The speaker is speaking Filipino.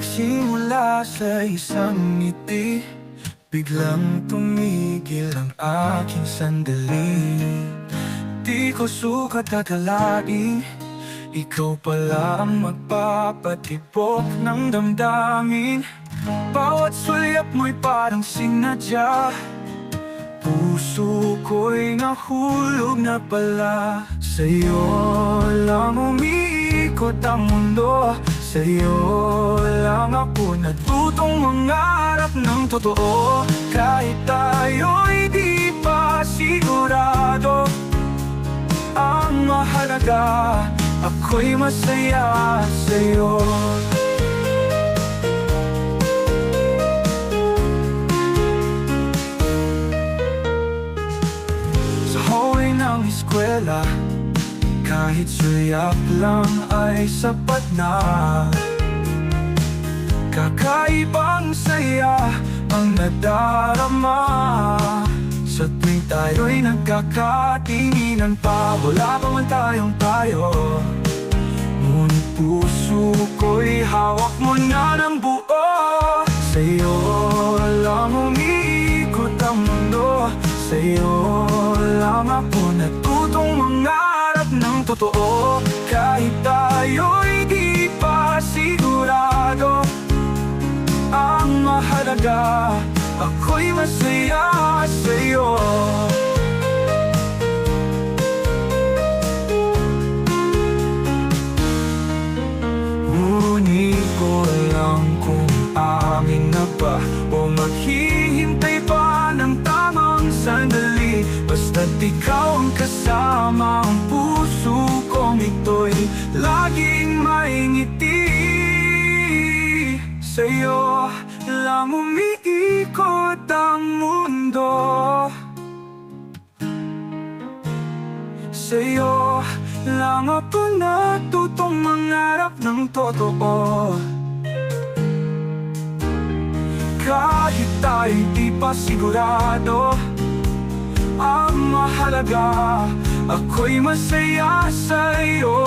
Nagsimula sa isang ngiti, biglang tumigil ang aking sandali. Di ko sukat akalain, ikaw pala ang magpapatibok ng damdamin. Bawat sulyap mo'y parang sinadya, puso ko'y nahulog na pala. Sa'yo lang umiikot ang mundo, sa'yo lang ako natutong mangarap ng totoo. Kahit tayo'y di pa sigurado, ang mahalaga, ako'y masaya sa'yo. Sa hallway ng eskwela, kahit sulyap lang ay sapat na. Kakaibang saya ang nadarama sa tuwing tayo'y nagkakatinginan pa. Wala pa man tayong tayo, ngunit puso ko'y hawak mo na ng buo. Sa'yo lang umiikot ang mundo, sa'yo lang ako natutong mangarap ng totoo. Kahit tayo'y di pa sigurado, ang mahalaga, ako'y masaya sa'yo. Ngunit ko lang kung amin na ba o maghihintay pa ng tamang sandali. Basta't ikaw ang kasama, ang puso kong ito'y laging may ngiti. Sa'yo lang umiikot ang mundo, sa'yo lang ako natutong mangarap ng totoo. Kahit tayo'y di pa sigurado, ang mahalaga, ako'y masaya sa'yo.